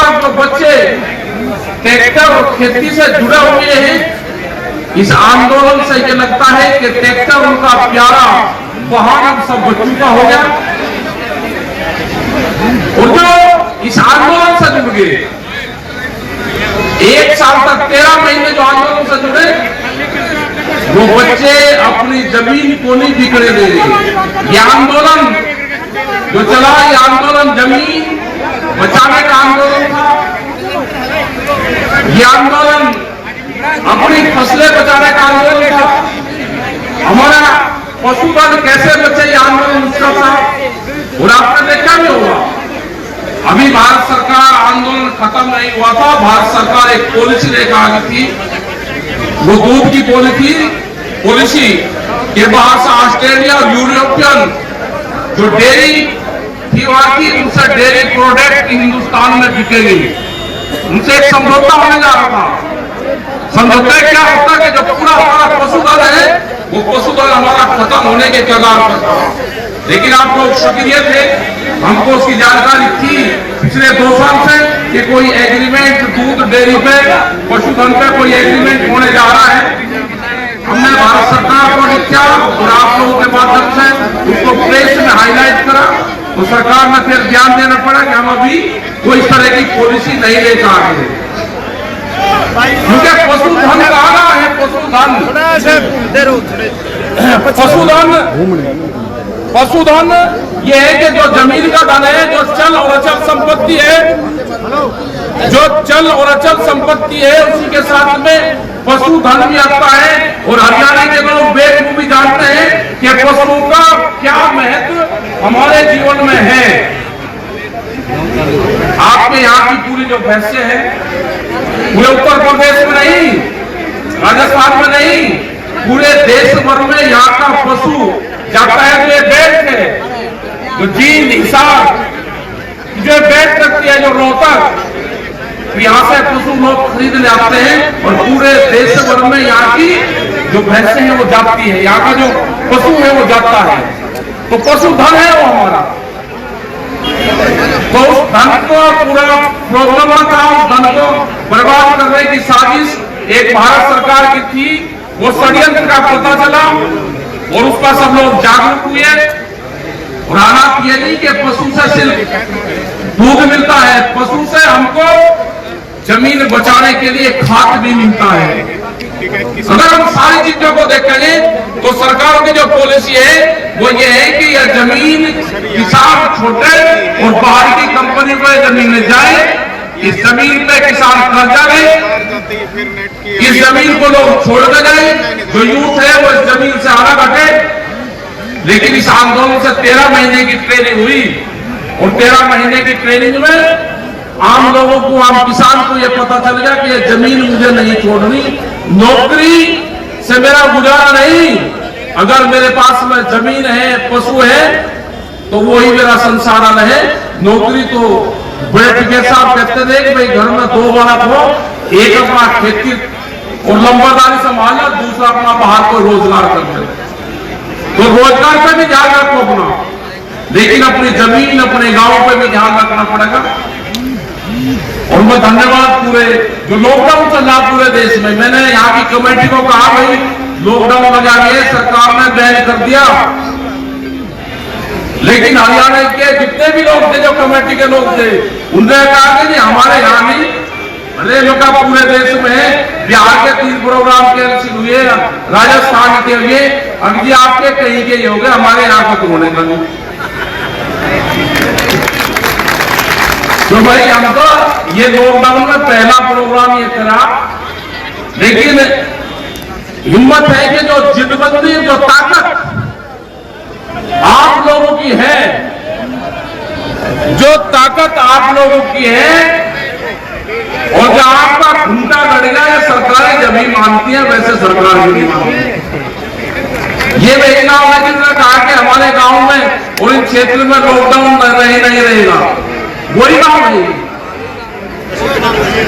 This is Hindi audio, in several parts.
हमारे जो बच्चे ट्रैक्टर और खेती से जुड़े हुए हैं, इस आंदोलन से ये लगता है कि ट्रैक्टर उनका प्यारा वाहन अब सब बच्चों का हो गया। और जो इस आंदोलन से जुड़ गए, 1 साल तक 13 महीने जो आंदोलन से जुड़े, वो बच्चे अपनी जमीन को नहीं बिकने दे रहे। ये आंदोलन जो चला, ये आंदोलन जमीन बचाने का आंदोलन था। ये आंदोलन अपनी फसलें बचाने का आंदोलन था। हमारा पशुधन कैसे बचे, ये आंदोलन उसका था। और आपने देखा भी होगा, अभी भारत सरकार आंदोलन खत्म नहीं हुआ था, भारत सरकार एक पॉलिसी लेकर आ गई थी। वो दूध की पॉलिसी के बाहर से ऑस्ट्रेलिया और यूरोपियन जो डेयरी थी वहां की, उनसे डेयरी प्रोडक्ट हिंदुस्तान में बिकेंगे, उनसे एक समझौता होने जा रहा था। समझौता क्या होता है कि जो पूरा हमारा पशुधन है, वो पशुधन हमारा खत्म होने के कगार पर था। लेकिन आप लोग सक्रिय थे, हमको उसकी जानकारी थी पिछले 2 साल से कि कोई एग्रीमेंट दूध डेयरी पे, पशुधन पे कोई एग्रीमेंट होने जा रहा है। हमने भारत सरकार को लिखा और आप लोगों के माध्यम से उसको प्रेस में हाईलाइट करा, तो सरकार ने फिर ध्यान देना पड़ा कि हम अभी कोई इस तरह की पॉलिसी नहीं लेकर आ रहे, क्योंकि पशुधन कहा है, पशुधन ये है कि जो जमीन का धन है, जो चल और अचल संपत्ति है, जो चल और अचल संपत्ति है, उसी के साथ में पशुधन भी आता है। और हरियाणा के लोग बेखूबी जानते हैं कि पशुओं का क्या महत्व हमारे जीवन में है। आपके यहाँ की पूरी जो भैंसें हैं, पूरे उत्तर प्रदेश में नहीं, राजस्थान में नहीं, पूरे देश भर में यहाँ का पशु जाता है। जो बेल्ट है, जो जींद, हिसार, जो बेल्ट करती है, जो रोहतक, यहाँ से पशु लोग खरीद ले आते हैं और पूरे देश भर में यहाँ की जो भैंसें हैं वो जाती है, यहाँ का जो पशु है वो जाता है। तो पशुधन है वो हमारा। तो उस धन को पूरा प्रॉब्लम था, उस धन को बर्बाद करने की साजिश एक भारत सरकार की थी। वो षड्यंत्र का पता चला और उस पर सब लोग जागरूक हुए। और हालात ये नहीं कि पशु से सिर्फ दूध मिलता है, पशु से हमको जमीन बचाने के लिए खाद भी मिलता है। अगर हम सारी चीजों को देखेंगे तो सरकार की जो पॉलिसी है वो ये है कि यह जमीन किसान छोटे और बाहर की कंपनी को जमीन में जाए, इस जमीन पे किसान कर्जा ले, इस जमीन को लोग छोड़ दे जाए, जो यूथ है वो इस जमीन से अलग हटे। लेकिन इस आंदोलन से 13 महीने की ट्रेनिंग हुई और 13 महीने की ट्रेनिंग में आम लोगों को, आम किसान को यह पता चल गया कि यह जमीन मुझे नहीं छोड़नी, नौकरी से मेरा गुजारा नहीं। अगर मेरे पास में जमीन है, पशु है, तो वो ही मेरा संसाधन है। नौकरी तो बड़े टिकट साहब कहते थे कि भाई घर में 2 वाला हो, एक अपना खेती और लंबादारी संभालना, दूसरा अपना बाहर को रोजगार करना। तो रोजगार पे भी ध्यान रखो अपना, लेकिन अपनी जमीन, अपने गांव पे भी ध्यान रखना पड़ेगा। और मैं धन्यवाद पूरे जो लॉकडाउन चल रहा पूरे देश में, मैंने यहाँ की कमेटी को कहा भाई लॉकडाउन लगा के सरकार ने बैन कर दिया, लेकिन हरियाणा के जितने भी लोग थे, जो कमेटी के लोग थे, उन्होंने कहा कि हमारे यहाँ नहीं, भले लोग पूरे देश में बिहार के 3 प्रोग्राम कैंसिल हुए, राजस्थान के हुए, अभी आपके कहीं के ही हो गए, हमारे यहाँ तक होने लगे। तो भाई हमको ये लॉकडाउन में पहला प्रोग्राम ये करा, लेकिन हिम्मत है कि जो जिद्दबंदी, जो ताकत आप लोगों की है, जो ताकत आप लोगों की है, और जो आपका घूंटा गड़ेगा, ये सरकारें जब भी मानती है, वैसे सरकार भी नहीं मानती। ये वही गांव है जिसने कहा कि हमारे गांव में और इन क्षेत्र में लॉकडाउन नहीं रहेगा, वही गांव है।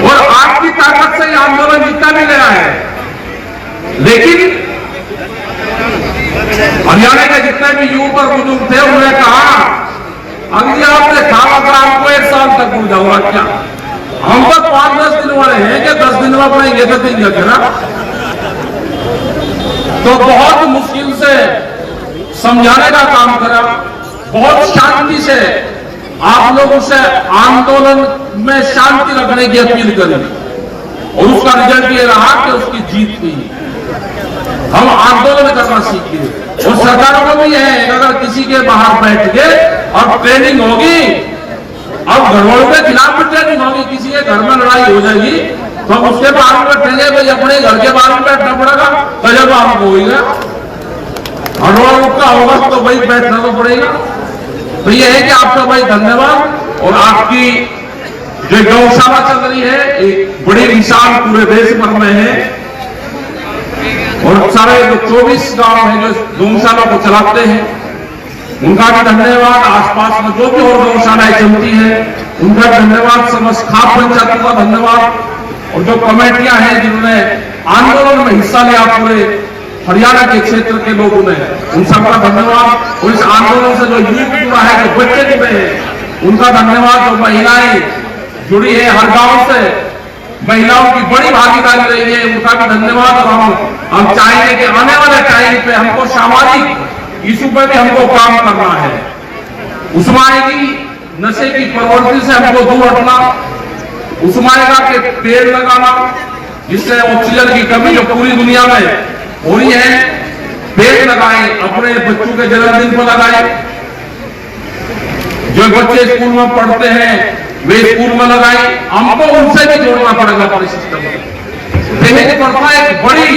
और आपकी ताकत से आंदोलन जीता भी गया है, लेकिन हरियाणा के जितने भी यूथ और बुजुर्ग थे उन्होंने कहा अगर आपने कहा अगर आपको 1 साल तक भूल जाऊंगा क्या, हम तो 5-10 दिन वाले हैं कि 10 दिन में अपने ये तो दिन लगे ना। तो बहुत मुश्किल से समझाने का काम करा, बहुत शांति से आप लोगों से आंदोलन में शांति रखने की अपील करी और उसका रिजल्ट ये रहा कि उसकी जीत हुई। हम आंदोलन करना सीख गए और सरकारों को भी है अगर किसी के बाहर बैठ गए और ट्रेनिंग होगी, अब घरवालों के खिलाफ भी ट्रेनिंग होगी, किसी के घर में लड़ाई हो जाएगी तो हम उसके बाहर में बैठेंगे, भाई अपने घर के बाहर में बैठना पड़ेगा, तजुर्बा हमको होगा, घरवालों का होगा तो भाई बैठना तो पड़ेगा। तो ये है कि आपका भाई धन्यवाद। और आपकी जो गौशाला चल रही है एक बड़ी विशाल पूरे देश भर में है और सारे जो 24 गांव हैं जो गौशाला को चलाते हैं उनका भी धन्यवाद। आसपास में जो भी और गौशालाएं चलती है उनका धन्यवाद। समस्त खाप पंचायतों का धन्यवाद और जो कमेटियां हैं जिन्होंने आंदोलन में हिस्सा लिया पूरे हरियाणा के क्षेत्र के लोगों ने, उन सबका धन्यवाद। और इस आंदोलन से जो यूथ जुड़ा है, जो बच्चे जुड़े हैं उनका धन्यवाद। जो महिलाएं जुड़ी है हर गांव से, महिलाओं की बड़ी भागीदारी रही है, उनका भी धन्यवाद। और हम चाहेंगे कि आने वाले टाइम पे हमको सामाजिक इशू पर भी हमको काम करना है। उस्माएगी नशे की प्रवृत्ति से हमको दूर हटना, उस्माएगा के पेड़ लगाना जिससे ऑक्सीजन की कमी जो पूरी दुनिया में हो रही है, पेड़ लगाएं, अपने बच्चों के जन्मदिन पर लगाएं। जो बच्चे स्कूल में पढ़ते हैं वे स्कूल में लगाएं, हमको उनसे भी जोड़ना पड़ेगा पूरे सिस्टम में। दहेज प्रथा एक बड़ी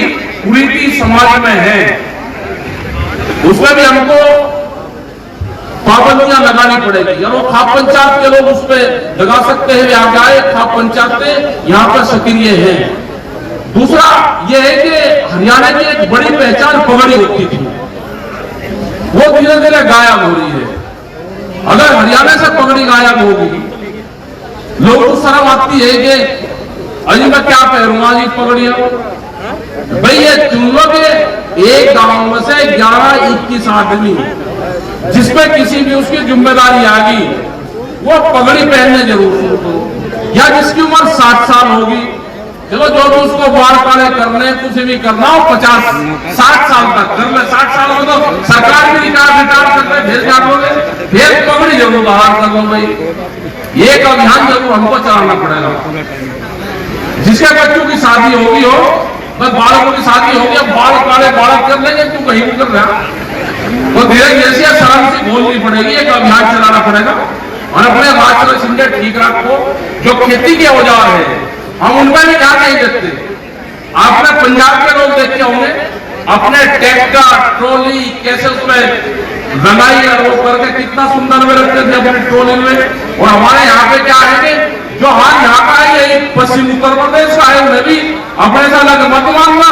कुरीति समाज में है, उसमें भी हमको पाबंदियां लगानी पड़ेगी और वो खाप पंचायत के लोग उस पर लगा सकते हैं। यहाँ आए खाप पंचायतें यहाँ पर सक्रिय हैं। दूसरा यह है कि हरियाणा की एक बड़ी पहचान पगड़ी होती थी, वो धीरे धीरे गायब हो रही है। अगर हरियाणा से पगड़ी गायब होगी, लोगों को शर्म आती है कि अजी मैं क्या पहनूंगा जी पगड़ियां। भाई ये चुन लो कि एक गांव में से 11-21 आदमी जिसपे किसी भी उसकी जिम्मेदारी आ गई वो पगड़ी पहनने जरूर शुरू करो, या जिसकी उम्र 60 साल होगी, चलो जो भी उसको बाल काले करने कुछ भी करना हो 50-60 साल तक कर ले। 60 साल में तो सरकार भी रिटायर करते भेज डालोगे, फिर पगड़ी जरूर बाहर कर लो। भाई एक अभियान जरूर हमको चलाना पड़ेगा। जिसके बच्चों की शादी होगी हो, बस बालकों की शादी होगी, अब बाल काले बालक कर लेंगे, तू कहीं भी कर रहा तो धीरे जैसे शर्म से बोलनी पड़ेगी, एक अभियान चलाना पड़ेगा। और अपने राष्ट्र सिंधे ठीक रखो। जो खेती के औजार है हम उनमें भी ध्यान नहीं देते। आपने पंजाब के लोग देखे होंगे अपने ट्रैक्टर ट्रॉली कैसे उसमें रंगाई और वो करके कितना सुंदर में रखते थे अपने ट्रॉली में। और हमारे यहाँ पे क्या है कि जो हाथ यहाँ का है यही पश्चिम उत्तर प्रदेश का है, उन्हें भी अपने से अलग मत मानना।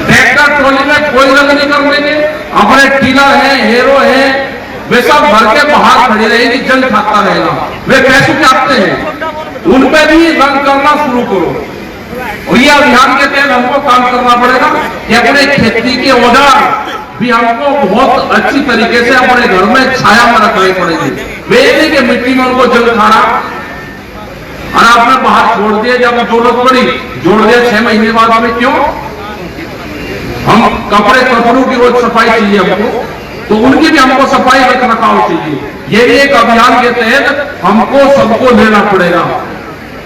ट्रैक्टर ट्रॉली में कोई रंग नहीं कर लेंगे, अपने टीलर है हेरो है वे सब घर के बाहर खड़ी रहेगी, जंग खाता रहेगा। वे पैसे चाहते हैं उन पे भी रंग करना शुरू करो। और ये अभियान के तहत हमको काम करना पड़ेगा कि अपने खेती के औजार भी हमको बहुत अच्छी तरीके से अपने घर में छाया में रखनी पड़ेगी। वे नहीं कि मिट्टी में उनको जल खाना और आपने बाहर छोड़ दिया, जब जरूरत पड़ी जोड़ दिया 6 महीने बाद में। क्यों? हम कपड़ों की रोज सफाई चाहिए हमको, तो उनकी भी हमको सफाई रखरखाव चाहिए। ये भी एक अभियान के तहत हमको सबको लेना पड़ेगा।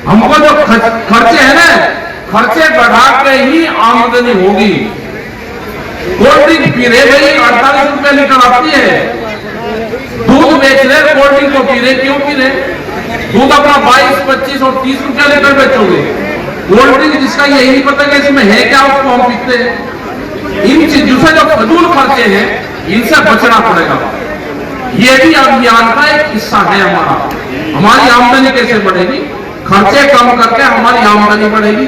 हमको जो खर्चे हैं ना, खर्चे बढ़ा के ही आमदनी होगी। कोल्ड ड्रिंक पी रहे भाई 48 रुपए लीटर आती है, दूध बेच रहे कोल्ड ड्रिंक को पी रहे, क्यों पी रहे? दूध अपना 22, 25 और 30 रुपया लीटर बेचोगे। कोल्ड ड्रिंक जिसका यही नहीं पता कि इसमें है क्या उसको हम पीते हैं। इन चीजों से जो फजूल खर्चे हैं इनसे बचना पड़ेगा। ये भी अभियान का एक हिस्सा है हमारा। हमारी आमदनी कैसे बढ़ेगी? खर्चे कम करके हमारी आमदनी बढ़ेगी।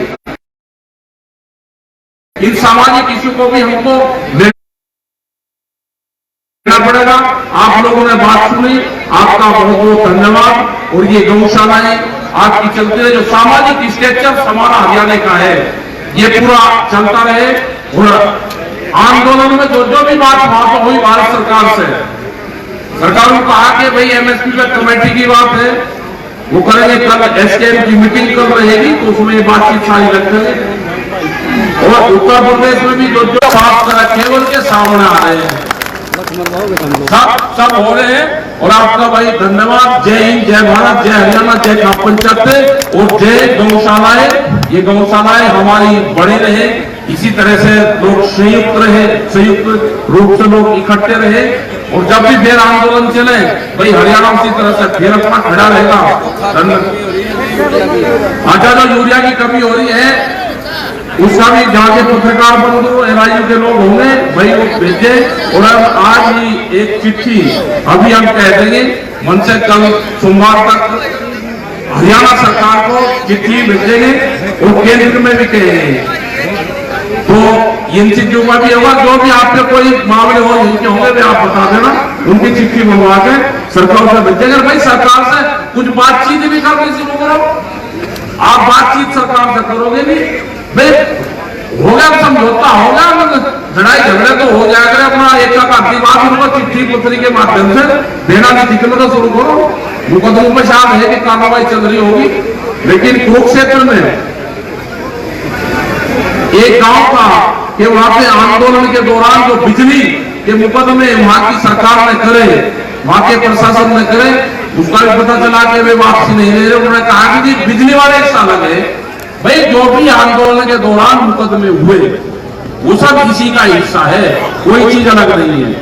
इन सामाजिक इश्यू को भी हमको लेना पड़ेगा। आप लोगों ने बात सुनी, आपका बहुत बहुत धन्यवाद। और ये गौशालाएं आपकी चलती रहे, जो सामाजिक स्ट्रक्चर हमारा हरियाणा का है ये पूरा चलता रहे। और आंदोलन में जो भी बात हुई भारत सरकार से, सरकार ने कहा कि भाई एमएसपी पे कमेटी की बात है, वो करेंगे। कल एसकेएम की मीटिंग कल रहेगी तो उसमें बातचीत सारी रखेंगे। और उत्तर प्रदेश में भी जो बात रखे उनके सामने आ रहे हैं, सब हो रहे हैं। और आपका भाई धन्यवाद। जय हिंद, जय भारत, जय हरियाणा, जय खाप पंचायत और जय गौशालाएं। ये गौशालाएं हमारी बड़ी रहे, इसी तरह से लोग संयुक्त रहे, संयुक्त रूप से लोग इकट्ठे रहे। और जब भी फिर आंदोलन चले भाई हरियाणा उसी तरह से फिर अपना खड़ा रहेगा। अच्छा, जो यूरिया की कमी हो रही है उसका भी जहाँ के पत्रकार बंधु एलआईयू के लोग होंगे भाई वो भेजे। और आज ही एक चिट्ठी अभी हम कह देंगे मन से कल सोमवार तक हरियाणा सरकार को चिट्ठी भेजेंगे और केंद्र में भी कहेंगे। तो इन चीजों का भी होगा, जो भी आपके कोई मामले हो जिनके होंगे भी आप बता देना, उनकी चिट्ठी मंगवा के सरकार से भेजेंगे। भाई सरकार से कुछ बातचीत भी करनी शुरू करो। आप बातचीत सरकार से करोगे नहीं भाई, होगा समझौता होगा, लड़ाई झगड़े तो हो जाएगा। अपना एक बात उनको चिट्ठी पत्री के माध्यम से देना निकलना तो शुरू करो। मुकदमों में शायद है कि कार्रवाई चल रही होगी, लेकिन कुरुक्षेत्र में एक गांव का कि वहां पे आंदोलन के दौरान जो बिजली के मुकदमे वहां की सरकार ने करे, वहां के प्रशासन ने करे, उसका भी पता चला कि वे वापसी नहीं ले रहे। उन्होंने कहा कि बिजली वाले हिस्सा लगे भाई, जो भी आंदोलन के दौरान मुकदमे हुए वो सब इसी का हिस्सा है, कोई चीज अलग नहीं है।